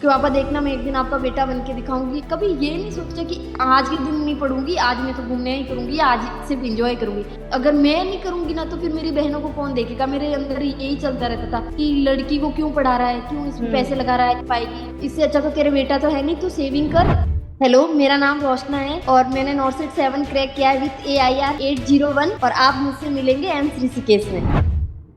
कि पापा देखना मैं एक दिन आपका बेटा बन के दिखाऊंगी। कभी ये नहीं सोचा कि आज के दिन नहीं पढ़ूंगी, आज मैं तो घूमने ही करूंगी, आज सिर्फ एंजॉय करूंगी। अगर मैं नहीं करूंगी ना तो फिर मेरी बहनों को कौन देखेगा। मेरे अंदर यही चलता रहता था कि लड़की को क्यों पढ़ा रहा है, क्यों इसमें पैसे लगा रहा है, पाएगी, इससे अच्छा तो तेरे बेटा तो है नहीं, तू सेविंग कर। हेलो, मेरा नाम रोशना है और मैंने नॉर्सेट 7 क्रैक किया है विथ AIR 801 और आप मुझसे मिलेंगे एम्स ऋषिकेश में।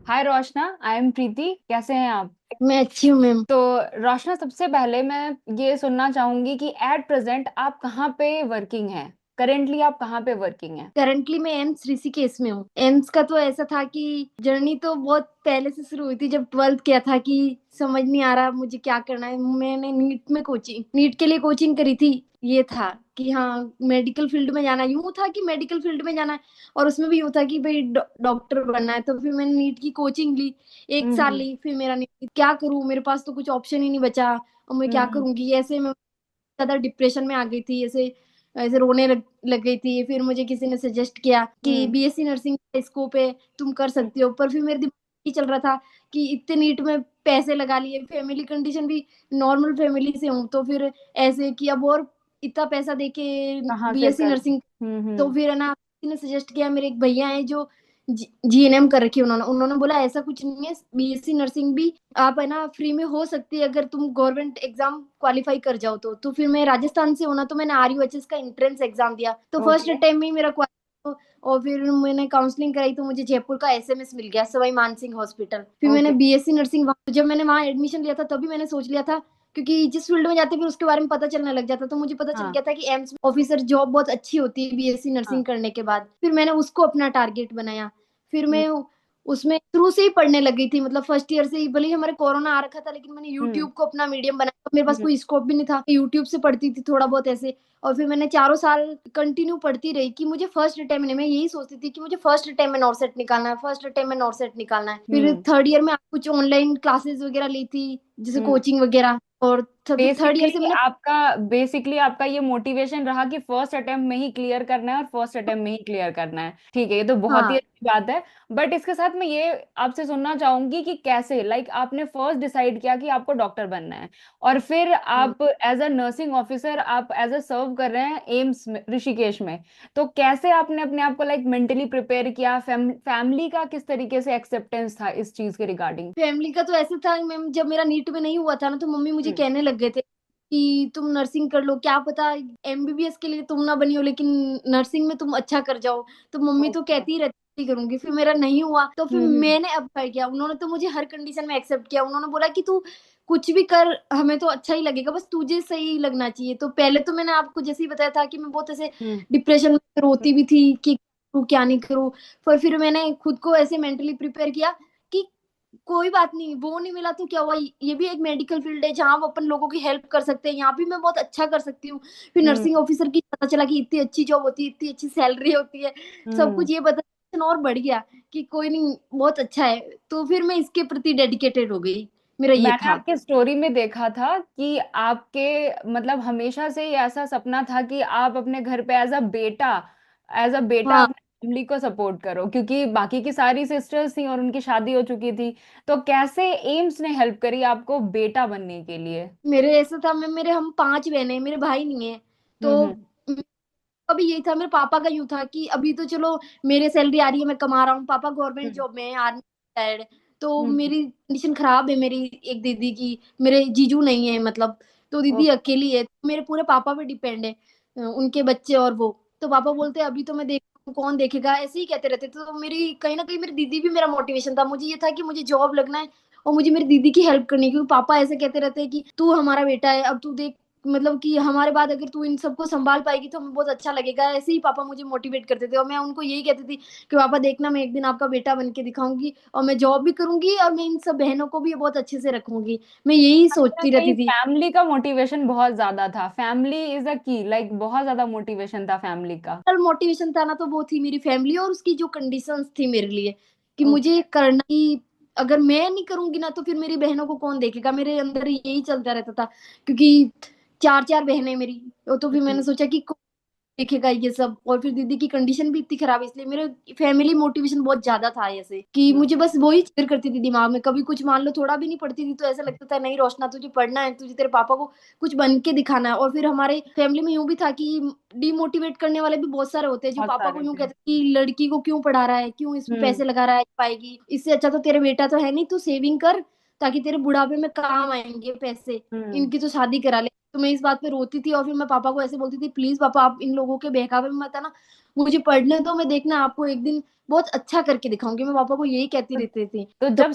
हाय रोशना, आई एम प्रीति। कैसे हैं आप? मैं अच्छी हूँ मैम। तो रोशना, सबसे पहले मैं ये सुनना चाहूंगी कि एट प्रेजेंट आप कहाँ पे वर्किंग हैं। करेंटली आप कहाँ पे वर्किंग हैं? करंटली मैं एम्स ऋषिकेश में हूँ। एम्स का तो ऐसा था कि जर्नी तो बहुत पहले से शुरू हुई थी, जब 12th किया था कि समझ नहीं आ रहा मुझे क्या करना है। मैंने नीट के लिए कोचिंग करी थी। ये था कि हाँ मेडिकल फील्ड में जाना, यूं था कि मेडिकल फील्ड में जाना है और उसमें भी यूं था कि भाई डॉक्टर बनना है। तो फिर मैंने नीट की कोचिंग ली, एक साल हम्म। ली। फिर मेरा नीट क्या करूं, मेरे पास तो कुछ ऑप्शन ही नहीं बचा और मैं क्या हम्म। करूंगी। ऐसे में ज्यादा डिप्रेशन में आ गई थी, ऐसे ऐसे रोने लग गई थी। फिर मुझे किसी ने सजेस्ट किया कि हम्म। BSc नर्सिंग का स्कोप है, तुम कर सकती हो। पर फिर मेरे दिमाग में ये चल रहा था कि इतने नीट में पैसे लगा लिए, फैमिली कंडीशन भी नॉर्मल फैमिली से हूँ, तो फिर ऐसे कि अब और इतना पैसा देके कहाँ से BSc कर? नर्सिंग। तो हम्म। फिर है ना, किसी ने सजेस्ट किया, मेरे एक भैया हैं जो GNM कर रखी है, उन्होंने उन्होंने बोला ऐसा कुछ नहीं है, BSc नर्सिंग भी आप है ना फ्री में हो सकती है अगर तुम गवर्नमेंट एग्जाम क्वालिफाई कर जाओ तो फिर मैं राजस्थान से होना, तो मैंने RUHS का एंट्रेंस एग्जाम दिया, तो फर्स्ट ओके। टाइम में ही मेरा और फिर मैंने काउंसलिंग कराई तो मुझे जयपुर का SMS मिल गया, सवाई मानसिंह हॉस्पिटल। फिर मैंने ओके। BSc नर्सिंग, जब मैंने वहां एडमिशन लिया था तभी मैंने सोच लिया था, क्योंकि जिस फील्ड में जाते फिर उसके बारे में पता चलने लग जाता, तो मुझे पता चल हाँ। गया था कि एम्स ऑफिसर जॉब बहुत अच्छी होती है BSc हाँ। नर्सिंग करने के बाद। फिर मैंने उसको अपना टारगेट बनाया। फिर हम्म। मैं उसमें शुरू से ही पढ़ने लग गई थी, मतलब फर्स्ट ईयर से ही। भले ही हमारे कोरोना आ रखा था लेकिन मैंने हम्म। यूट्यूब को अपना मीडियम बनाया, मेरे पास हम्म। कोई स्कोप भी नहीं था, यूट्यूब से पढ़ती थी थोड़ा बहुत ऐसे। और फिर मैंने चारों साल कंटिन्यू पढ़ती रही कि मुझे फर्स्ट अटेम्प्ट में, मैं यही सोचती थी कि मुझे फर्स्ट अटेम्प्ट में नॉर्सेट निकालना है, फर्स्ट अटेम्प्ट में नॉर्सेट निकालना है। फिर हम्म। थर्ड ईयर में कुछ ऑनलाइन क्लासेस वगैरह ली थी, जैसे हम्म। कोचिंग वगैरह। और फिर थर्ड ईयर से मैंने बेसिकली आपका ये मोटिवेशन रहा कि फर्स्ट अटेम्प्ट में ही क्लियर करना है और फर्स्ट अटेम्प्ट में ही क्लियर करना है। ठीक है, ये तो बहुत ही हाँ। अच्छी बात है। बट इसके साथ मैं ये आपसे सुनना चाहूंगी कि कैसे आपने फर्स्ट डिसाइड किया कि आपको डॉक्टर बनना है, और फिर हम्म। आप एज अ नर्सिंग ऑफिसर आप एज अ सर्व कर रहे हैं एम्स में, ऋषिकेश में। तो कैसे आपने अपने आप को मेंटली प्रिपेयर किया? फैमिली का किस तरीके से एक्सेप्टेंस था इस चीज के रिगार्डिंग? फैमिली का तो ऐसे था मैम, जब मेरा नीट में नहीं हुआ था ना तो मम्मी मुझे कहने लग गए थे कि तुम नर्सिंग कर लो, क्या पता MBBS के लिए तुम ना बनी हो लेकिन नर्सिंग में तुम अच्छा कर जाओ। तो मम्मी तो ओके। कहती ही रहती करूंगी। फिर मेरा नहीं हुआ तो फिर हम्म। मैंने अब कर किया, उन्होंने तो मुझे हर कंडीशन में एक्सेप्ट किया। उन्होंने बोला कि तू कुछ भी कर, हमें तो अच्छा ही लगेगा, बस तुझे सही लगना चाहिए। तो पहले तो मैंने आपको जैसे ही बताया था कि मैं बहुत ऐसे हम्म। डिप्रेशन में रोती भी थी कि करूं, क्या नहीं करूं। पर फिर मैंने खुद को ऐसे मेंटली प्रिपेयर किया कि कोई बात नहीं, वो नहीं मिला तो क्या हुआ, ये भी एक मेडिकल फील्ड है जहाँ हम अपन लोगों की हेल्प कर सकते हैं, यहाँ भी मैं बहुत अच्छा कर सकती हूँ। फिर हम्म। नर्सिंग ऑफिसर की पता चला कि इतनी अच्छी जॉब होती है, इतनी अच्छी सैलरी होती है, सब हम्म। कुछ ये पता और बढ़ गया कि कोई नहीं, बहुत अच्छा है। तो फिर मैं इसके प्रति डेडिकेटेड हो गई, मेरा ये मैंने था। आपके स्टोरी में देखा था कि आपके हमेशा से ही ऐसा सपना था कि आप अपने घर पे एज अ बेटा हाँ, अपने फैमिली को सपोर्ट करो, क्योंकि बाकी की सारी सिस्टर्स थी और उनकी शादी हो चुकी थी। तो कैसे एम्स ने हेल्प करी आपको बेटा बनने के लिए? मेरे ऐसा था, मैं मेरे हम 5 बहने हैं, मेरे भाई नहीं है। तो हम्म। अभी यही था, मेरे पापा का यूं था कि अभी तो चलो मेरे सैलरी आ रही है, मैं कमा रहा हूँ, पापा गवर्नमेंट हम्म। जॉब में है, आर्मी रिटायर्ड। तो हम्म। मेरी कंडीशन खराब है, मेरी एक दीदी की, मेरे जीजू नहीं है मतलब, तो दीदी ओके। अकेली है, तो मेरे पूरे पापा पे डिपेंड है, उनके बच्चे और वो। तो पापा बोलते हैं अभी तो मैं देख, कौन देखेगा, ऐसे ही कहते रहते। तो मेरी कहीं ना कहीं मेरी दीदी भी मेरा मोटिवेशन था, मुझे ये था कि मुझे जॉब लगना है और मुझे मेरी दीदी की हेल्प करनी है, क्योंकि पापा ऐसे कहते रहते हैं कि तू हमारा बेटा है, अब तू देख, मतलब कि हमारे बाद अगर तू इन सबको संभाल पाएगी तो हमें बहुत अच्छा लगेगा। ऐसे ही पापा मुझे मोटिवेट करते थे और मैं उनको यही कहती थी कि पापा देखना मैं एक दिन आपका बेटा बन के दिखाऊंगी और मैं जॉब भी करूंगी और मैं इन सब बहनों को भी बहुत अच्छे से रखूंगी। मैं यही कहीं ना सोचती कहीं रहती थी। फैमिली का मोटिवेशन बहुत ज्यादा था। फैमिली इज अ की, बहुत ज्यादा मोटिवेशन था फैमिली का। मोटिवेशन था ना तो वो थी मेरी फैमिली और उसकी जो कंडीशंस थी मेरे लिए कि मुझे ओके। करना ही, अगर मैं नहीं करूंगी ना तो फिर मेरी बहनों को कौन देखेगा। मेरे अंदर यही चलता रहता था, क्योंकि चार चार बहनें मेरी। तो फिर मैंने सोचा कि देखेगा ये सब। और फिर दीदी की कंडीशन भी इतनी खराब है, इसलिए मेरे फैमिली मोटिवेशन बहुत ज्यादा था ऐसे, कि हम्म। मुझे बस वही चीज करती थी दिमाग में। कभी कुछ मान लो थोड़ा भी नहीं पढ़ती थी तो ऐसा लगता था नहीं रोशना तुझे पढ़ना है, तुझे तेरे पापा को कुछ बन के दिखाना है। और फिर हमारे फैमिली में यूं भी था कि डिमोटिवेट करने वाले भी बहुत सारे होते हैं, जो बहुत पापा को सारे यूं थे। कहते हैं कि लड़की को क्यों पढ़ा रहा है, क्यों इसमें हम्म। पैसे लगा रहा है, पाएगी, इससे अच्छा तो तेरे बेटा तो है नहीं, तू सेविंग कर ताकि तेरे बुढ़ापे में काम आएंगे पैसे, हम्म। इनकी तो शादी करा ले। तो मैं इस बात पे रोती थी और फिर मैं पापा को ऐसे बोलती थी, प्लीज पापा आप इन लोगों के बहकावे में मत आना, मुझे पढ़ने दो, मैं देखना आपको एक दिन बहुत अच्छा करके दिखाऊंगी। मैं पापा को यही कहती तो, रहती थी। तो तो जब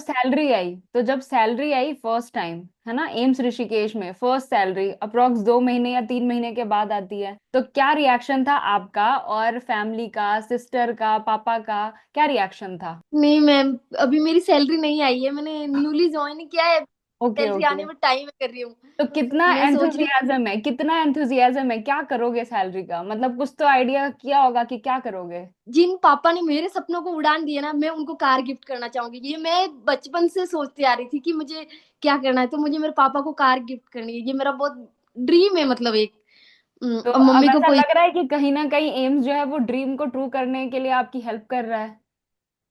सैलरी आई फर्स्ट टाइम, है ना, एम्स ऋषिकेश में फर्स्ट सैलरी अप्रोक्स 2 महीने या 3 महीने के बाद आती है, तो क्या रिएक्शन था आपका और फैमिली का, सिस्टर का, पापा का, क्या रिएक्शन था? नहीं मैम, अभी मेरी सैलरी नहीं आई है, मैंने न्यूली ज्वाइन किया है, ओके सैलरी ओके। आने में टाइम कर रही हूँ। तो कितना मैं सोच रही हूँ, एंथुजियाज्म है, कितना एंथुजियाज्म है, क्या करोगे सैलरी का, मतलब कुछ तो आइडिया किया होगा कि क्या करोगे? जिन पापा ने मेरे सपनों को उड़ान दिया ना, मैं उनको कार गिफ्ट करना चाहूंगी। ये मैं बचपन से सोचती आ रही थी कि मुझे क्या करना है, तो मुझे मेरे पापा को कार गिफ्ट करनी है, ये मेरा बहुत ड्रीम है, मतलब एक। तो अब अब मम्मी को ऐसा कोई, लग रहा है कि कहीं ना कहीं एम्स जो है वो ड्रीम को ट्रू करने के लिए आपकी हेल्प कर रहा है।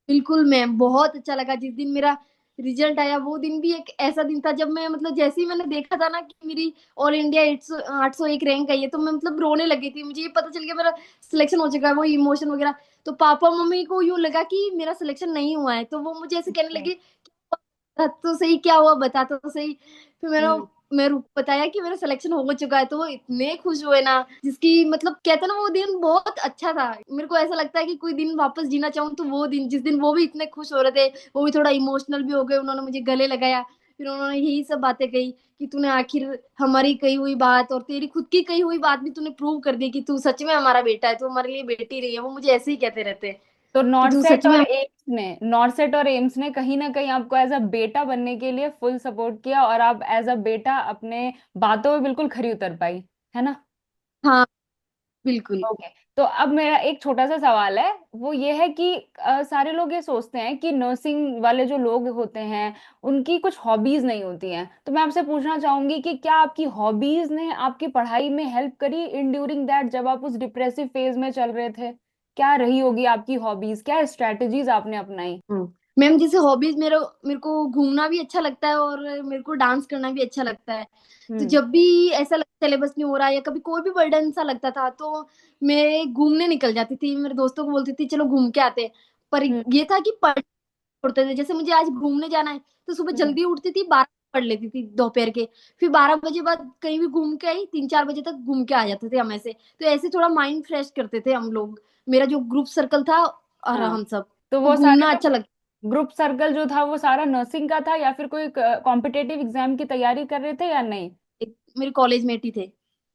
बिल्कुल मैम, बहुत अच्छा लगा जिस दिन मेरा रिजल्ट आया। वो दिन भी एक ऐसा दिन था जब मैं, मतलब जैसे ही मैंने देखा था ना कि मेरी ऑल इंडिया 801 रैंक आई है, तो मैं मतलब रोने लगी थी। मुझे ये पता चल गया मेरा सिलेक्शन हो चुका है, वो इमोशन वगैरह। तो पापा मम्मी को यूं लगा कि मेरा सिलेक्शन नहीं हुआ है, तो वो मुझे ऐसे कहने ओके। लगे, बता तो सही क्या हुआ, बता तो सही। फिर हम्म। मैं बताया कि मेरा सिलेक्शन हो चुका है, तो वो इतने खुश हुए ना, जिसकी मतलब कहते हैं ना, वो दिन बहुत अच्छा था। मेरे को ऐसा लगता है कि कोई दिन वापस जीना चाहूँ तो वो दिन, जिस दिन वो भी इतने खुश हो रहे थे, वो भी थोड़ा इमोशनल भी हो गए, उन्होंने मुझे गले लगाया। फिर उन्होंने यही सब बातें कही कि तूने आखिर हमारी कही हुई बात और तेरी खुद की कही हुई बात भी तूने प्रूव कर दी कि तू सच में हमारा बेटा है, तू हमारे लिए बेटी रही है। वो मुझे ऐसे ही कहते रहते हैं तो कि तू सच में। नॉर्थ सेट और एम्स ने कहीं ना कहीं आपको एज अ बेटा बनने के लिए फुल सपोर्ट किया, और आप एज अ बेटा अपने बातों में बिल्कुल खरी उतर पाई, है ना? हाँ बिल्कुल। ओके। तो अब मेरा एक छोटा सा सवाल है, वो ये है कि सारे लोग ये सोचते हैं कि नर्सिंग वाले जो लोग होते हैं उनकी कुछ हॉबीज नहीं होती हैं, तो मैं आपसे पूछना चाहूंगी कि क्या आपकी हॉबीज ने आपकी पढ़ाई में हेल्प करी इन ड्यूरिंग दैट, जब आप उस डिप्रेसिव फेज में चल रहे थे? क्या रही होगी आपकी हॉबीज, क्या स्ट्रेटजीज आपने अपनाई? मैम जैसे हॉबीज, मेरे को घूमना भी अच्छा लगता है और मेरे को डांस करना भी अच्छा लगता है। तो हम्म। जब भी ऐसा लगता सिलेबस नहीं हो रहा है या कभी कोई भी बर्डन सा लगता था, तो मैं घूमने निकल जाती थी, मेरे दोस्तों को बोलती थी चलो घूम के आते हैं। पर हम्म। ये था कि पढ़ते थे, जैसे मुझे आज घूमने जाना है तो सुबह हम्म। जल्दी उठती थी, 12 पढ़ लेती थी दोपहर के। फिर 12 बजे बाद कहीं भी घूम के आई, 3-4 बजे तक घूम के आ जाते थे हम ऐसे। तो ऐसे थोड़ा माइंड फ्रेश करते थे हम लोग, मेरा जो ग्रुप सर्कल था और हाँ। हम सब। तो तो वो सारे घूमना जो अच्छा लगता। ग्रुप सर्कल जो था वो सारा नर्सिंग का था, या फिर कोई कॉम्पिटेटिव एग्जाम की तैयारी कर रहे थे या नहीं? मेरे कॉलेज मेट ही थे।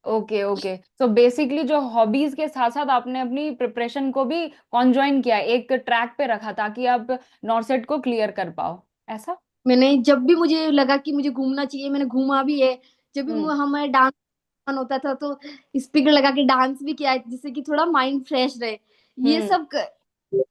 Okay okay. सो बेसिकली जो हॉबीज के साथ साथ आपने अपनी प्रिपरेशन को भी कॉन्जॉइन किया, एक ट्रैक पे रखा ताकि आप नॉर्सेट को क्लियर कर पाओ, ऐसा? मैंने जब भी मुझे लगा कि मुझे घूमना चाहिए, मैंने घूमा भी है। जब भी हम्म। हमारे डांस मन होता था तो स्पीकर लगा के डांस भी किया है, जिससे कि थोड़ा माइंड फ्रेश रहे। ये हम्म। सब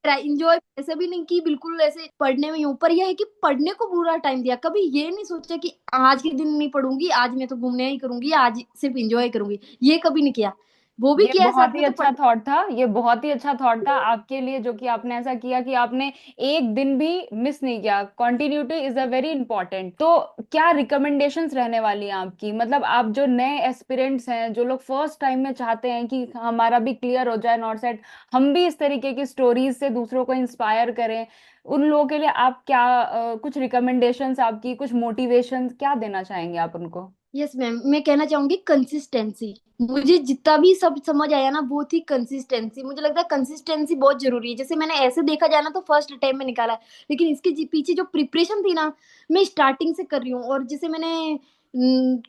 इंजॉय, ऐसा भी नहीं कि बिल्कुल ऐसे पढ़ने में ही हूँ, पर यह है कि पढ़ने को पूरा टाइम दिया। कभी ये नहीं सोचा कि आज के दिन नहीं पढ़ूंगी, आज मैं तो घूमने ही करूंगी, आज सिर्फ इंजॉय करूंगी, ये कभी नहीं किया। वो भी ये किया है बहुत साथ ही में, तो अच्छा थॉट था, ये बहुत ही अच्छा थॉट था आपके लिए, जो कि आपने ऐसा किया कि आपने एक दिन भी मिस नहीं किया। Continuity is a very important. तो क्या रिकमेंडेशंस रहने वाली हैं आपकी, मतलब आप जो नए एस्पिरेंट्स हैं, जो लोग फर्स्ट टाइम में चाहते हैं कि हमारा भी क्लियर हो जाए नॉट सेट, हम भी इस तरीके की स्टोरीज से दूसरों को इंस्पायर करें, उन लोगों के लिए आप क्या कुछ रिकमेंडेशंस, आपकी कुछ मोटिवेशन क्या देना चाहेंगे आप उनको? यस मैम, मैं कहना चाहूंगी कंसिस्टेंसी। मुझे जितना भी सब समझ आया ना, वो थी कंसिस्टेंसी। मुझे लगता है कंसिस्टेंसी बहुत जरूरी है। जैसे मैंने ऐसे देखा जाए ना तो फर्स्ट अटेम्प्ट में निकाला है, लेकिन इसके पीछे जो प्रिपरेशन थी ना, मैं स्टार्टिंग से कर रही हूँ। और जैसे मैंने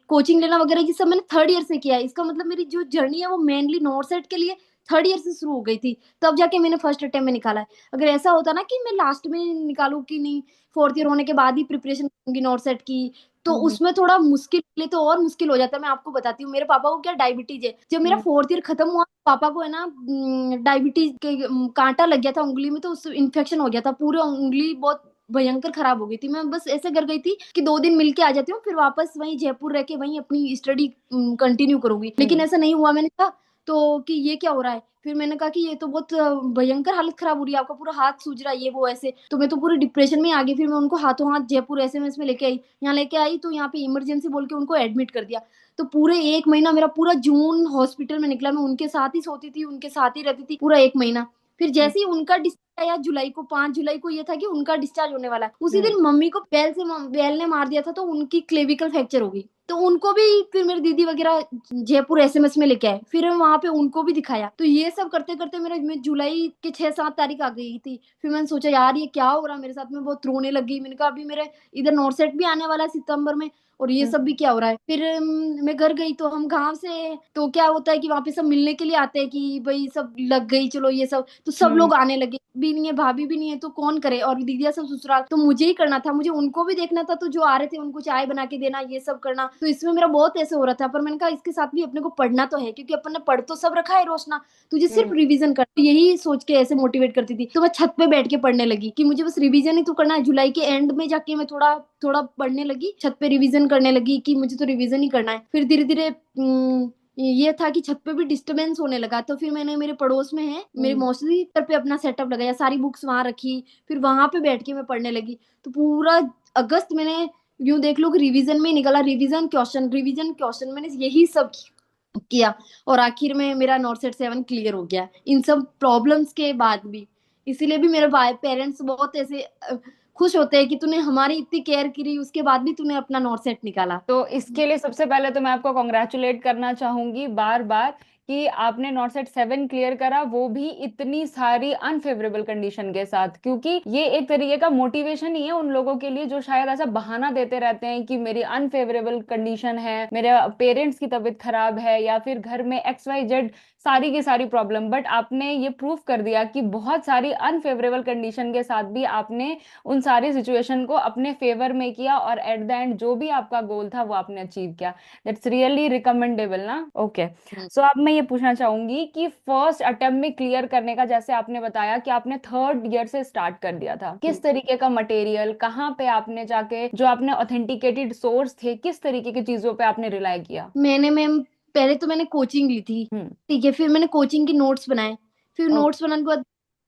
कोचिंग लेना वगैरह ये सब मैंने थर्ड ईयर से किया है। इसका मतलब मेरी जो जर्नी है वो मेनली नॉर्थ सेट के लिए थर्ड ईयर से शुरू हो गई थी, तब जाके मैंने फर्स्ट अटेम्प्ट में निकाला है। अगर ऐसा होता ना कि मैं लास्ट में निकालू कि नहीं, फोर्थ ईयर होने के बाद ही प्रिपरेशन करूंगी नॉर्थ सेट की, तो हम्म। उसमें थोड़ा मुश्किल, ले तो और मुश्किल हो जाता है। मैं आपको बताती हूँ, मेरे पापा को क्या डायबिटीज है। जब मेरा हम्म। फोर्थ ईयर खत्म हुआ, पापा को है ना डायबिटीज के कांटा लग गया था उंगली में, तो उस इन्फेक्शन हो गया था, पूरी उंगली बहुत भयंकर खराब हो गई थी। मैं बस ऐसे कर गई थी कि 2 दिन मिल के आ जाती हूँ, फिर वापस वहीं जयपुर रह के वहीं अपनी स्टडी कंटिन्यू करूंगी, लेकिन हम्म। ऐसा नहीं हुआ। मैंने कहा तो कि ये क्या हो रहा है? फिर मैंने कहा कि ये तो बहुत भयंकर हालत खराब हो रही है, आपका पूरा हाथ सूज रहा है, ये वो ऐसे। तो मैं तो पूरे डिप्रेशन में आ गई। फिर मैं उनको हाथों हाथ जयपुर एसएमएस में लेके आई। यहाँ लेके आई तो यहाँ पे इमरजेंसी बोल के उनको एडमिट कर दिया। तो पूरे 1 महीना मेरा पूरा जून हॉस्पिटल में निकला। मैं उनके साथ ही सोती थी, उनके साथ ही रहती थी पूरा 1 महीना। फिर हम्म। जैसे ही उनका डिस्चार्ज आया जुलाई को, 5 जुलाई को ये था कि उनका डिस्चार्ज होने वाला है, उसी हम्म। दिन मम्मी को बैल ने मार दिया था, तो उनकी क्लेविकल फ्रैक्चर हो गई। तो उनको भी फिर मेरी दीदी वगैरह जयपुर एसएमएस में लेके आए। फिर वहां पे उनको भी दिखाया। तो ये सब करते करते मेरा मैं जुलाई के 6-7 तारीख आ गई थी। फिर मैंने सोचा यार ये क्या हो रहा है मेरे साथ में, बहुत रोने लगी। मैंने कहा अभी मेरे इधर नॉर्थ सेट भी आने वाला है सितंबर में, और ये सब भी हम्म। क्या हो रहा है। फिर मैं घर गई तो हम गांव से, तो क्या होता है कि वहां पे सब मिलने के लिए आते हैं कि भाई सब लग गई चलो ये सब, तो सब हम्म। लोग आने लगे। भी नहीं है, भाभी भी नहीं है, तो कौन करे, और दीदिया सब ससुराल, तो मुझे ही करना था, मुझे उनको भी देखना था। तो जो आ रहे थे उनको चाय बना के देना, ये सब करना, तो इसमें मेरा बहुत ऐसे हो रहा था। पर मैंने कहा इसके साथ भी अपने को पढ़ना तो है, क्योंकि अपन ने पढ़ तो सब रखा है रोशना, तुझे सिर्फ हम्म। रिवीजन कर, यही सोच के ऐसे मोटिवेट करती थी। तो मैं छत पे बैठ के पढ़ने लगी कि मुझे बस रिवीजन ही तो करना है। जुलाई के एंड में जाके मैं थोड़ा थोड़ा पढ़ने लगी, छत पे रिवीजन करने लगी कि मुझे तो रिवीजन ही करना है। फिर धीरे धीरे ये था कि छत पे भी डिस्टरबेंस होने लगा। तो फिर मैंने, मेरे पड़ोस में है मेरे हम्म। मौसी, घर पे अपना सेटअप लगाया, सारी बुक्स वहां रखी। फिर वहां पे बैठ के मैं पढ़ने लगी। तो पूरा अगस्त मैंने, यूं देख लो कि रिवीजन में ही निकला, रिवीजन क्वेश्चन मैंने यही सब किया। और आखिर में मेरा नॉर्थ सेट 7 क्लियर हो गया इन सब प्रॉब्लम्स के बाद भी। इसीलिए भी मेरे भाई पेरेंट्स बहुत ऐसे खुश होते हैं कि तूने हमारी इतनी केयर करी, उसके बाद भी तूने अपना नॉर्थ सेट निकाला। तो इसके लिए सबसे पहले तो मैं आपको कॉन्ग्रेचुलेट करना चाहूंगी बार बार कि आपने नॉट सेट 7 क्लियर करा, वो भी इतनी सारी अनफेवरेबल कंडीशन के साथ, क्योंकि ये एक तरीके का मोटिवेशन ही है उन लोगों के लिए जो शायद ऐसा बहाना देते रहते हैं कि मेरी अनफेवरेबल कंडीशन है, मेरे पेरेंट्स की तबीयत खराब है, या फिर घर में XYZ सारी की सारी प्रॉब्लम। बट आपने ये प्रूव कर दिया कि बहुत सारी अनफेवरेबल कंडीशन के साथ भी आपने उन सारी सिचुएशन को अपने फेवर में किया, और एट द एंड जो भी आपका गोल था वो आपने अचीव किया। दैट्स रियली रिकमेंडेबल ना। ओके। हम्म। सो अब मैं ये पूछना चाहूंगी कि फर्स्ट अटेम्प्ट में क्लियर करने का, जैसे आपने बताया कि आपने थर्ड ईयर से स्टार्ट कर दिया था, किस तरीके का मटेरियल, कहाँ पे आपने जाके जो आपने ऑथेंटिकेटेड सोर्स थे, किस तरीके की चीजों पे आपने रिलाई किया? मैंने मैम, पहले तो मैंने कोचिंग ली थी। हम्म। ठीक है, फिर मैंने कोचिंग के नोट्स बनाए। फिर ओके। नोट्स बनाने के बाद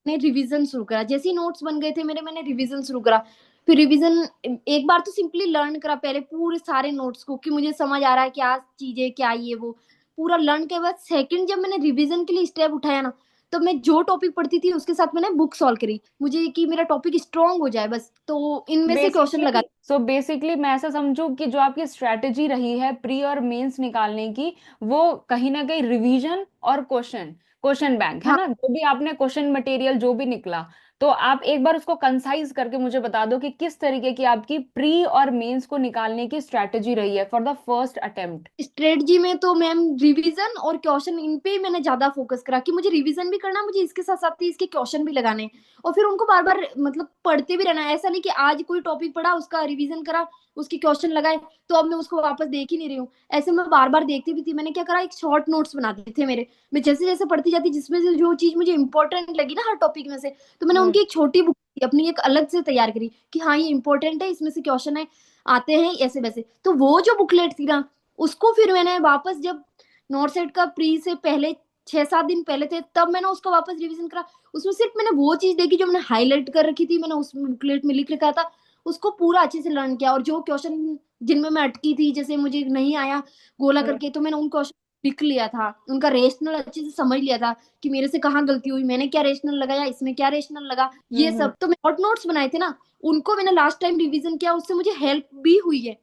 मैंने रिवीजन शुरू करा। जैसे ही नोट्स बन गए थे मेरे, मैंने रिवीजन शुरू करा। फिर रिवीजन एक बार तो सिंपली लर्न करा पहले पूरे सारे नोट्स को, कि मुझे समझ आ रहा है क्या चीज है, क्या ये वो, पूरा लर्न के बाद सेकंड जब मैंने रिवीजन के लिए स्टेप उठाया ना, तो मैं जो टॉपिक पढ़ती थी उसके साथ मैंने बुक सॉल्व करी, मुझे कि मेरा टॉपिक स्ट्रांग हो जाए बस। तो इनमें से क्वेश्चन लगा। बेसिकली मैं ऐसा समझू कि जो आपकी स्ट्रेटेजी रही है प्री और मेंस निकालने की, वो कहीं ना कहीं रिवीजन और क्वेश्चन क्वेश्चन बैंक है हाँ, ना, जो भी आपने क्वेश्चन मटेरियल जो भी निकला, तो आप एक बार उसको कंसाइज करके मुझे बता दो कि किस तरीके की आपकी प्री और मेंस को निकालने की स्ट्रेटेजी रही है for the first attempt. Strategy में तो मैम रिवीजन और क्वेश्चन, इन पे ही मैंने ज्यादा फोकस करा कि मुझे रिवीजन भी करना, मुझे इसके साथ साथ ही इसके क्वेश्चन भी लगाने, और फिर उनको बार बार मतलब पढ़ते भी रहना है। ऐसा नहीं कि आज कोई टॉपिक पढ़ा, उसका रिवीजन करा, उसके क्वेश्चन लगाए, तो अब मैं उसको वापस देख ही नहीं रही हूँ। ऐसे मैं बार बार देखती भी थी। मैंने क्या करा, एक शॉर्ट नोट्स बना दिए थे मेरे। मैं जैसे जैसे पढ़ती जाती, जिसमें से जो चीज मुझे इंपॉर्टेंट लगी ना हर टॉपिक में से, तो मैंने हम्म। उनकी एक छोटी बुक अपनी एक अलग से तैयार करी कि हाँ ये इंपॉर्टेंट है, इसमें से क्वेश्चन है आते हैं ऐसे वैसे। तो वो जो बुकलेट थी ना, उसको फिर मैंने वापस, जब नॉर्थ सेट का प्री से पहले 6-7 दिन पहले थे, तब मैंने उसका वापस रिवीजन करा। उसमें सिर्फ मैंने वो चीज देखी जो मैंने हाईलाइट कर रखी थी, मैंने उस बुकलेट में लिख रखा था, उसको पूरा अच्छे से लर्न किया। और जो क्वेश्चन जिनमें मैं अटकी थी, जैसे मुझे नहीं आया गोला हम्म। करके, तो मैंने उन क्वेश्चन लिख लिया था, उनका रेशनल अच्छे से समझ लिया था कि मेरे से कहाँ गलती हुई, मैंने क्या रेशनल लगाया, इसमें क्या रेशनल लगा, ये हम्म। सब। तो मैं शॉर्ट नोट्स बनाए थे ना, उनको मैंने लास्ट टाइम रिवीजन किया, उससे मुझे हेल्प भी हुई है।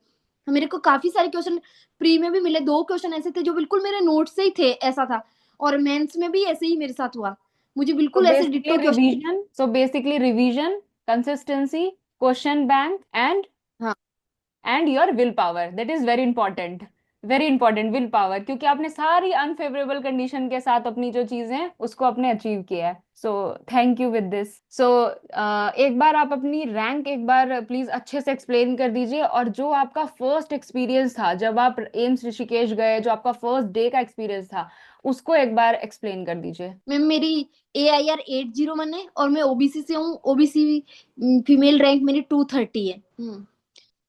मेरे को काफी सारे क्वेश्चन प्री में भी मिले, 2 क्वेश्चन ऐसे थे जो बिल्कुल मेरे नोट से ही थे, ऐसा था। और मेंस में भी ऐसे ही मेरे साथ हुआ, मुझे बिल्कुल ऐसे ditto question. So basically revision, consistency, question bank, हाँ, and your will power, that is very important will power, क्योंकि आपने सारी अनफेवरेबल कंडीशन के साथ अपनी जो चीजें हैं उसको आपने अचीव किया है। So thank you with this. So एक बार आप अपनी रैंक एक बार प्लीज अच्छे से एक्सप्लेन कर दीजिए, और जो आपका फर्स्ट एक्सपीरियंस था जब आप एम्स ऋषिकेश गए, जो आपका फर्स्ट डे का एक्सपीरियंस था, उसको एक बार एक्सप्लेन कर दीजिए। मैम मेरी AIR 801 है, और मैं ओबीसी से हूँ। ओबीसी फीमेल रैंक मेरी 230 है।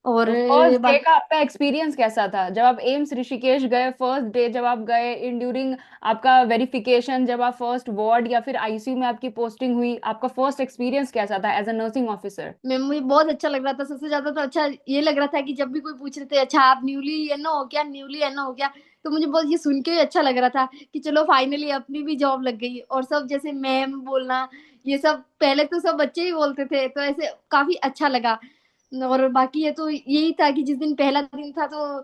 और तो फर्स्ट डे बाकी का आपका एक्सपीरियंस कैसा था जब आप एम्स ऋषिकेश गए? फर्स्ट डे जब आप गए, इन ड्यूरिंग आपका वेरिफिकेशन, जब आप फर्स्ट वार्ड या फिर आईसीयू में आपकी पोस्टिंग हुई, आपका फर्स्ट एक्सपीरियंस कैसा था एज अ नर्सिंग ऑफिसर? मैं मुझे बहुत अच्छा लग रहा था। सबसे ज्यादा तो अच्छा ये लग रहा था कि जब भी कोई पूछ रहे थे, अच्छा आप न्यूली एनो हो क्या, न्यूली एनो हो क्या, तो मुझे बहुत ये सुन के ही अच्छा लग रहा था कि चलो फाइनली अपनी भी जॉब लग गई। और सब जैसे मैम बोलना, ये सब पहले तो सब बच्चे ही बोलते थे, तो ऐसे काफी अच्छा लगा। और बाकी ये तो यही था कि जिस दिन पहला दिन था तो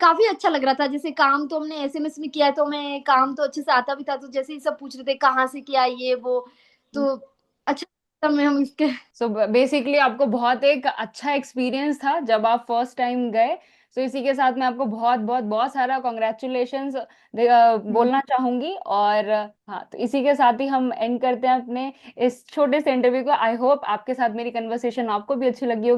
काफी अच्छा लग रहा था। जैसे काम तो हमने एसएमएस में किया है, तो मैं काम तो अच्छे से आता भी था, तो जैसे ही सब पूछ रहे थे कहाँ से किया ये वो, तो अच्छा था। मैं हम इसके सो बेसिकली आपको बहुत एक अच्छा एक्सपीरियंस था जब आप फर्स्ट टाइम गए। सो इसी के साथ मैं आपको बहुत बहुत बहुत सारा कॉन्ग्रेचुलेशंस बोलना चाहूंगी। और हाँ, तो इसी के साथ ही हम एंड करते हैं अपने इस छोटे से इंटरव्यू को। आई होप आपके साथ मेरी कन्वर्सेशन आपको भी अच्छी लगी होगी।